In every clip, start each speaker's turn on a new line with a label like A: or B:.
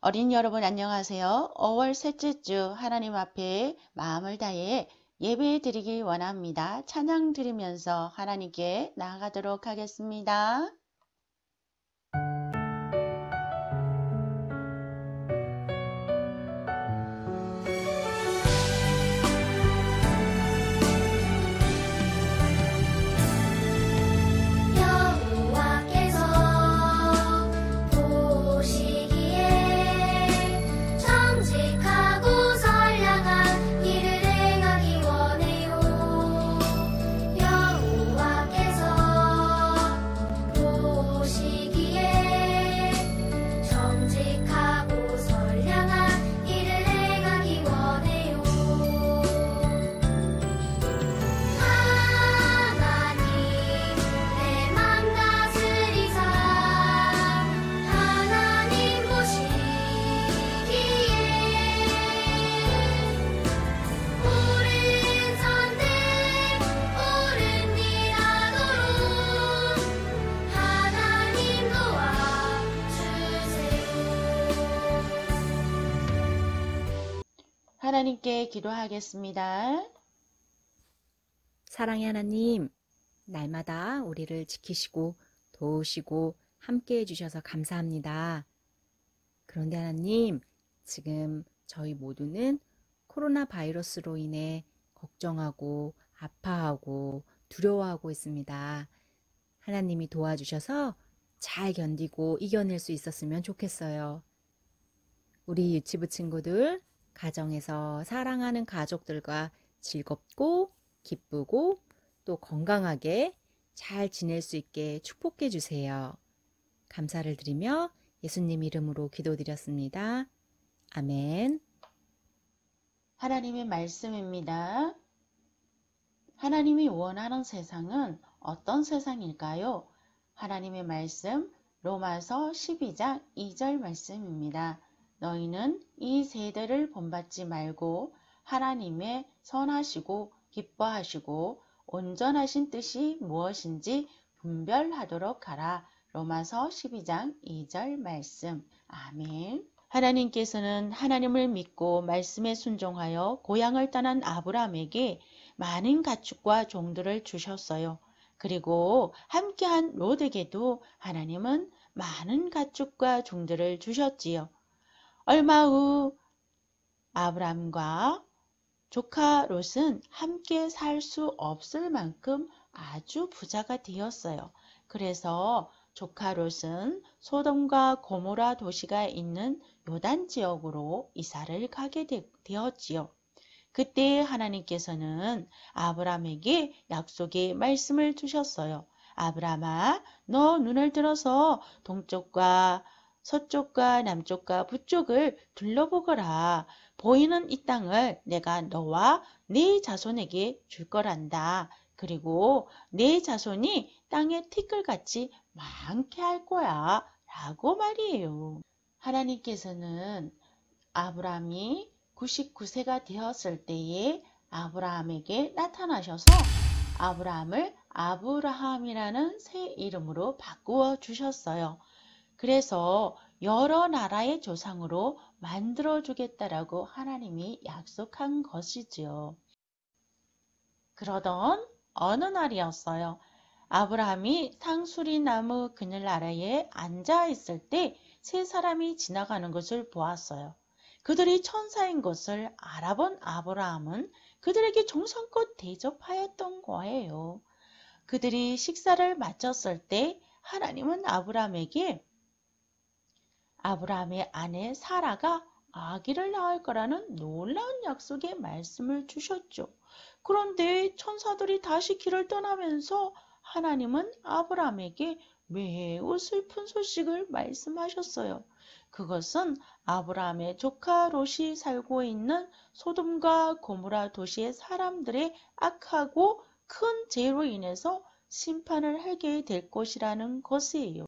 A: 어린이 여러분 안녕하세요. 5월 셋째 주 하나님 앞에 마음을 다해 예배 드리기 원합니다. 찬양 드리면서 하나님께 나아가도록 하겠습니다. 하나님께 기도하겠습니다.
B: 사랑의 하나님, 날마다 우리를 지키시고 도우시고 함께 해주셔서 감사합니다. 그런데 하나님, 지금 저희 모두는 코로나 바이러스로 인해 걱정하고 아파하고 두려워하고 있습니다. 하나님이 도와주셔서 잘 견디고 이겨낼 수 있었으면 좋겠어요. 우리 유치부 친구들, 가정에서 사랑하는 가족들과 즐겁고 기쁘고 또 건강하게 잘 지낼 수 있게 축복해 주세요. 감사를 드리며 예수님 이름으로 기도드렸습니다. 아멘.
A: 하나님의 말씀입니다. 하나님이 원하는 세상은 어떤 세상일까요? 하나님의 말씀 로마서 12장 2절 말씀입니다. 너희는 이 세대를 본받지 말고 하나님의 선하시고 기뻐하시고 온전하신 뜻이 무엇인지 분별하도록 하라. 로마서 12장 2절 말씀. 아멘. 하나님께서는 하나님을 믿고 말씀에 순종하여 고향을 떠난 아브라함에게 많은 가축과 종들을 주셨어요. 그리고 함께한 롯에게도 하나님은 많은 가축과 종들을 주셨지요. 얼마 후 아브람과 조카 롯은 함께 살 수 없을 만큼 아주 부자가 되었어요. 그래서 조카 롯은 소돔과 고모라 도시가 있는 요단 지역으로 이사를 가게 되었지요. 그때 하나님께서는 아브람에게 약속의 말씀을 주셨어요. 아브람아, 너 눈을 들어서 동쪽과 서쪽과 남쪽과 북쪽을 둘러보거라. 보이는 이 땅을 내가 너와 네 자손에게 줄 거란다. 그리고 네 자손이 땅의 티끌같이 많게 할 거야. 라고 말이에요. 하나님께서는 아브람이 99세가 되었을 때에 아브라함에게 나타나셔서 아브라함을 아브라함이라는 새 이름으로 바꾸어 주셨어요. 그래서 여러 나라의 조상으로 만들어 주겠다라고 하나님이 약속한 것이지요. 그러던 어느 날이었어요. 아브라함이 상수리 나무 그늘 아래에 앉아 있을 때 세 사람이 지나가는 것을 보았어요. 그들이 천사인 것을 알아본 아브라함은 그들에게 정성껏 대접하였던 거예요. 그들이 식사를 마쳤을 때 하나님은 아브라함에게 아브라함의 아내 사라가 아기를 낳을 거라는 놀라운 약속의 말씀을 주셨죠. 그런데 천사들이 다시 길을 떠나면서 하나님은 아브라함에게 매우 슬픈 소식을 말씀하셨어요. 그것은 아브라함의 조카 롯이 살고 있는 소돔과 고모라 도시의 사람들의 악하고 큰 죄로 인해서 심판을 하게 될 것이라는 것이에요.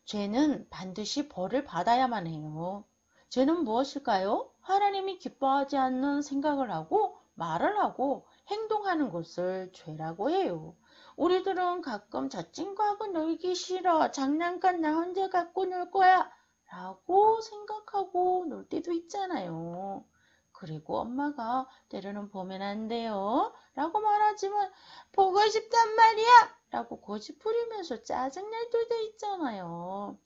A: 죄는 반드시 벌을 받아야만 해요. 죄는 무엇일까요? 하나님이 기뻐하지 않는 생각을 하고 말을 하고 행동하는 것을 죄라고 해요. 우리들은 가끔 저 친구하고 놀기 싫어. 장난감 나 혼자 갖고 놀 거야. 라고 생각하고 놀 때도 있잖아요. 그리고 엄마가 때로는 보면 안 돼요 라고 말하지만 보고 싶단 말이야 라고 고집 부리면서 짜증낼 때도 있잖아요.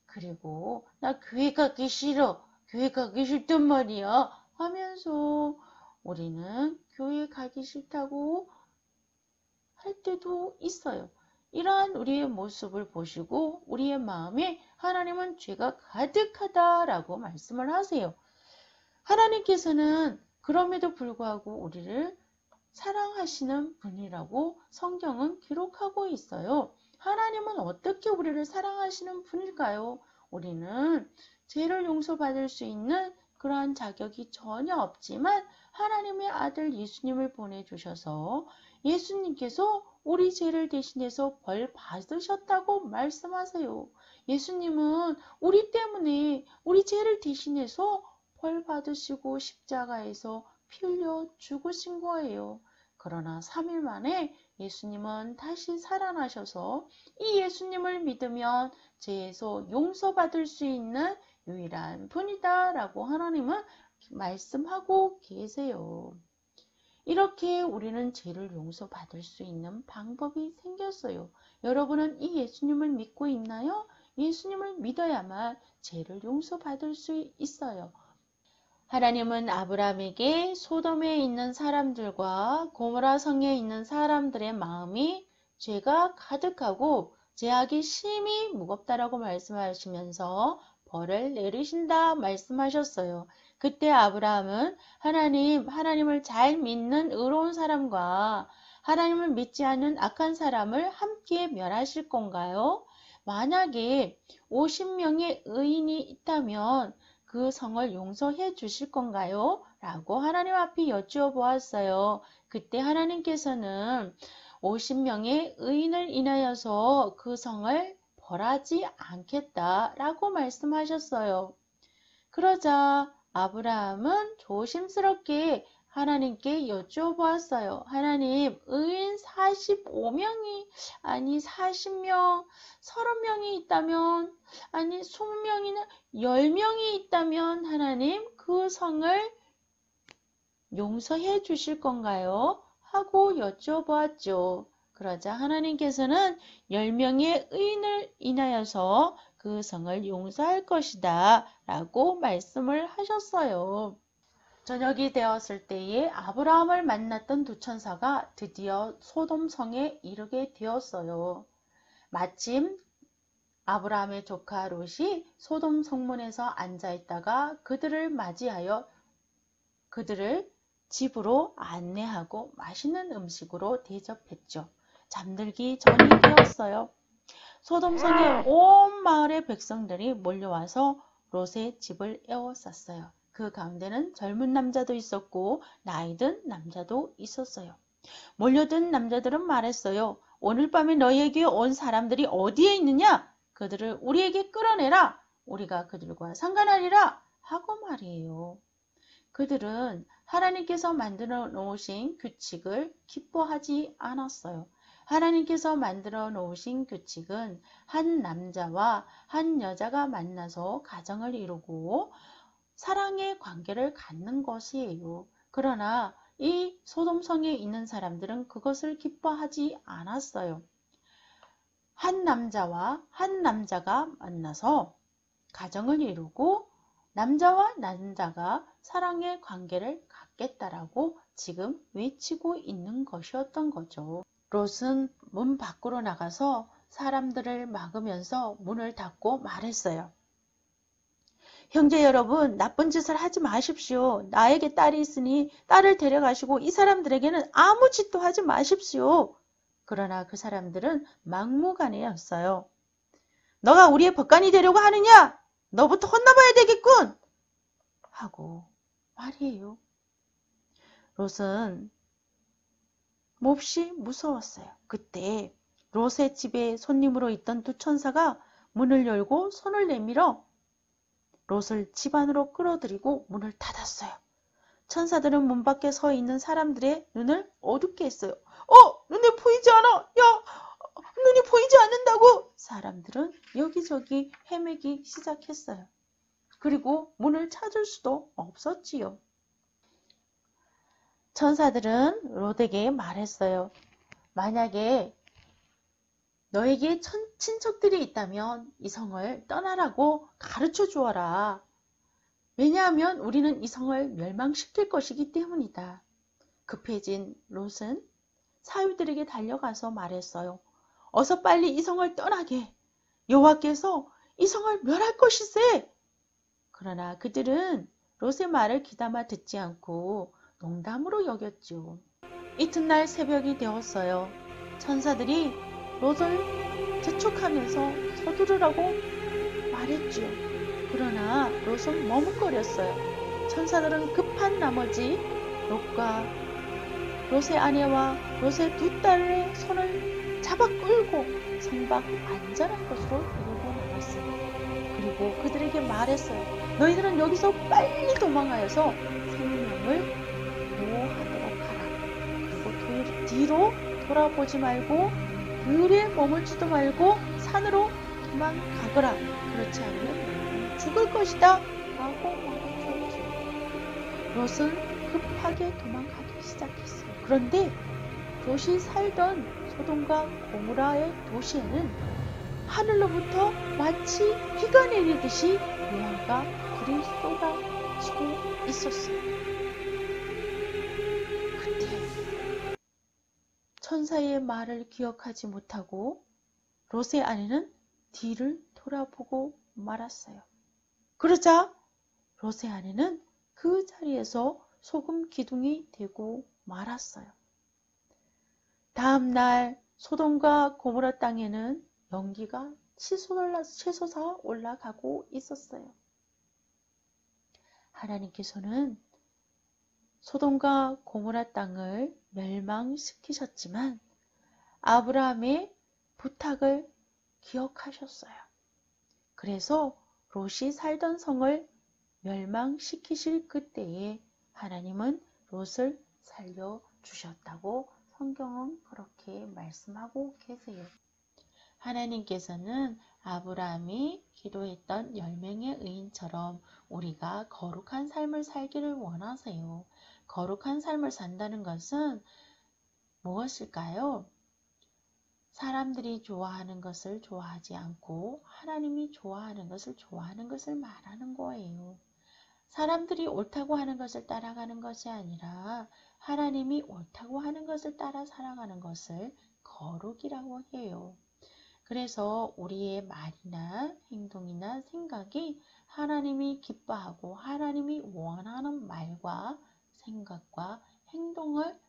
A: 그리고 나 교회 가기 싫어. 교회 가기 싫단 말이야. 하면서 우리는 교회 가기 싫다고 할 때도 있어요. 이러한 우리의 모습을 보시고 우리의 마음에 하나님은 죄가 가득하다라고 말씀을 하세요. 하나님께서는 그럼에도 불구하고 우리를 사랑하시는 분이라고 성경은 기록하고 있어요. 하나님은 어떻게 우리를 사랑하시는 분일까요? 우리는 죄를 용서받을 수 있는 그러한 자격이 전혀 없지만 하나님의 아들 예수님을 보내주셔서 예수님께서 우리 죄를 대신해서 벌 받으셨다고 말씀하세요. 예수님은 우리 때문에 우리 죄를 대신해서 벌 받으시고 십자가에서 피 흘려 죽으신 거예요. 그러나 3일 만에 예수님은 다시 살아나셔서 이 예수님을 믿으면 죄에서 용서받을 수 있는 유일한 분이다 라고 하나님은 말씀하고 계세요. 이렇게 우리는 죄를 용서받을 수 있는 방법이 생겼어요. 여러분은 이 예수님을 믿고 있나요? 예수님을 믿어야만 죄를 용서받을 수 있어요. 하나님은 아브라함에게 소돔에 있는 사람들과 고모라 성에 있는 사람들의 마음이 죄가 가득하고 죄악이 심히 무겁다라고 말씀하시면서 벌을 내리신다 말씀하셨어요. 그때 아브라함은 하나님을 잘 믿는 의로운 사람과 하나님을 믿지 않는 악한 사람을 함께 멸하실 건가요? 만약에 50명의 의인이 있다면 그 성을 용서해 주실 건가요? 라고 하나님 앞에 여쭈어 보았어요. 그때 하나님께서는 50명의 의인을 인하여서 그 성을 벌하지 않겠다라고 말씀하셨어요. 그러자 아브라함은 조심스럽게 하나님께 여쭈어 보았어요. 하나님, 의인 45명이 아니 40명, 30명이 있다면 아니 20명이나 10명이 있다면 하나님 그 성을 용서해 주실 건가요? 하고 여쭈어 보았죠. 그러자 하나님께서는 10명의 의인을 인하여서 그 성을 용서할 것이다 라고 말씀을 하셨어요. 저녁이 되었을 때에 아브라함을 만났던 두 천사가 드디어 소돔 성에 이르게 되었어요. 마침 아브라함의 조카 롯이 소돔 성문에서 앉아있다가 그들을 맞이하여 그들을 집으로 안내하고 맛있는 음식으로 대접했죠. 잠들기 전이 되었어요. 소돔성의 온 마을의 백성들이 몰려와서 롯의 집을 에워쌌어요. 그 가운데는 젊은 남자도 있었고 나이 든 남자도 있었어요. 몰려든 남자들은 말했어요. 오늘 밤에 너희에게 온 사람들이 어디에 있느냐? 그들을 우리에게 끌어내라. 우리가 그들과 상관하리라. 하고 말이에요. 그들은 하나님께서 만들어 놓으신 규칙을 기뻐하지 않았어요. 하나님께서 만들어 놓으신 규칙은 한 남자와 한 여자가 만나서 가정을 이루고 사랑의 관계를 갖는 것이에요. 그러나 이 소돔성에 있는 사람들은 그것을 기뻐하지 않았어요. 한 남자와 한 남자가 만나서 가정을 이루고 남자와 남자가 사랑의 관계를 갖겠다라고 지금 외치고 있는 것이었던 거죠. 롯은 문 밖으로 나가서 사람들을 막으면서 문을 닫고 말했어요. 형제 여러분, 나쁜 짓을 하지 마십시오. 나에게 딸이 있으니 딸을 데려가시고 이 사람들에게는 아무 짓도 하지 마십시오. 그러나 그 사람들은 막무가내였어요. 너가 우리의 법관이 되려고 하느냐? 너부터 혼나봐야 되겠군! 하고 말이에요. 롯은 몹시 무서웠어요. 그때 롯의 집에 손님으로 있던 두 천사가 문을 열고 손을 내밀어 롯을 집 안으로 끌어들이고 문을 닫았어요. 천사들은 문 밖에 서 있는 사람들의 눈을 어둡게 했어요. 눈에 보이지 않아? 야, 눈이 보이지 않는다고! 사람들은 여기저기 헤매기 시작했어요. 그리고 문을 찾을 수도 없었지요. 천사들은 롯에게 말했어요. 만약에 너에게 친척들이 있다면 이 성을 떠나라고 가르쳐 주어라. 왜냐하면 우리는 이 성을 멸망시킬 것이기 때문이다. 급해진 롯은 사위들에게 달려가서 말했어요. 어서 빨리 이 성을 떠나게. 여호와께서 이 성을 멸할 것이세. 그러나 그들은 롯의 말을 귀담아 듣지 않고 농담으로 여겼죠. 이튿날 새벽이 되었어요. 천사들이 롯을 재촉하면서 서두르라고 말했지요. 그러나 롯은 머뭇거렸어요. 천사들은 급한 나머지 롯의 아내와 롯의 두 딸의 손을 잡아 끌고 성밖 안전한 곳으로 데리고 나갔어요. 그리고 그들에게 말했어요. 너희들은 여기서 빨리 도망하여서 생명을 보호하도록 하라. 그리고 뒤로 돌아보지 말고 들에 머물지도 말고 산으로 도망가거라. 그렇지 않으면 죽을 것이다 라고 말해주었죠. 롯은 급하게 도망가기 시작했어요. 그런데 롯이 살던 소돔과 고모라의 도시에는 하늘로부터 마치 비가 내리듯이 용화가 불이 쏟아지고 있었어요. 그때 천사의 말을 기억하지 못하고 롯의 아내는 뒤를 돌아보고 말았어요. 그러자 롯의 아내는 그 자리에서 소금 기둥이 되고 말았어요. 다음 날 소돔과 고모라 땅에는 연기가 치솟아 올라가고 있었어요. 하나님께서는 소돔과 고모라 땅을 멸망시키셨지만 아브라함의 부탁을 기억하셨어요. 그래서 롯이 살던 성을 멸망시키실 그때에 하나님은 롯을 살려주셨다고 성경은 그렇게 말씀하고 계세요. 하나님께서는 아브라함이 기도했던 10명의 의인처럼 우리가 거룩한 삶을 살기를 원하세요. 거룩한 삶을 산다는 것은 무엇일까요? 사람들이 좋아하는 것을 좋아하지 않고 하나님이 좋아하는 것을 말하는 거예요. 사람들이 옳다고 하는 것을 따라가는 것이 아니라 하나님이 옳다고 하는 것을 따라 살아가는 것을 거룩이라고 해요. 그래서 우리의 말이나 행동이나 생각이 하나님이 기뻐하고 하나님이 원하는 말과 생각과 행동을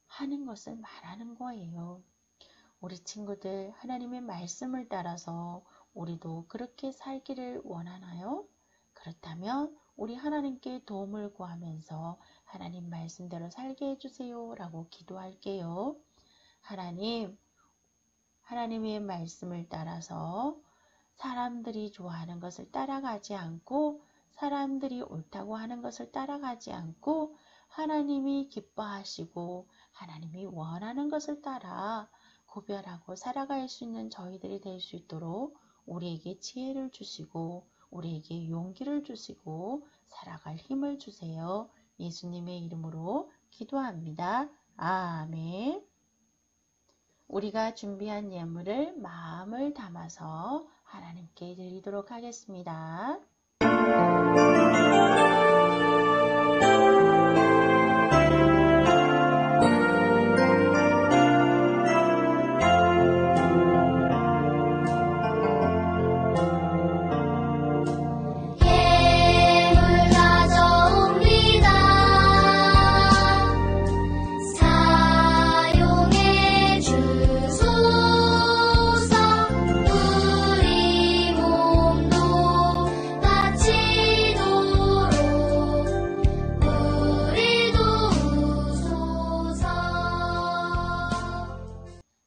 A: 하는 것을 말하는 거예요. 우리 친구들 하나님의 말씀을 따라서 우리도 그렇게 살기를 원하나요? 그렇다면 우리 하나님께 도움을 구하면서 하나님 말씀대로 살게 해주세요 라고 기도할게요. 하나님의 말씀을 따라서 사람들이 좋아하는 것을 따라가지 않고 사람들이 옳다고 하는 것을 따라가지 않고 하나님이 기뻐하시고 하나님이 원하는 것을 따라 구별하고 살아갈 수 있는 저희들이 될 수 있도록 우리에게 지혜를 주시고 우리에게 용기를 주시고 살아갈 힘을 주세요. 예수님의 이름으로 기도합니다. 아멘. 우리가 준비한 예물을 마음을 담아서 하나님께 드리도록 하겠습니다.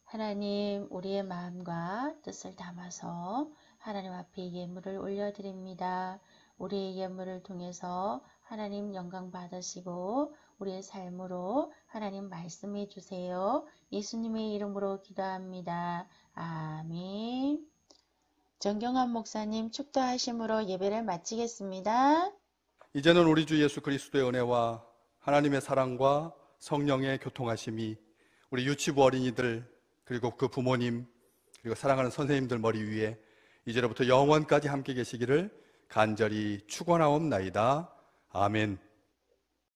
A: 하나님, 우리의 마음과 뜻을 담아서 하나님 앞에 예물을 올려드립니다. 우리의 예물을 통해서 하나님 영광 받으시고 우리의 삶으로 하나님 말씀해 주세요. 예수님의 이름으로 기도합니다. 아멘. 정경환 목사님 축도하심으로 예배를 마치겠습니다.
C: 이제는 우리 주 예수 그리스도의 은혜와 하나님의 사랑과 성령의 교통하심이 우리 유치부 어린이들 그리고 그 부모님 그리고 사랑하는 선생님들 머리 위에 이제로부터 영원까지 함께 계시기를 간절히 축원하옵나이다. 아멘.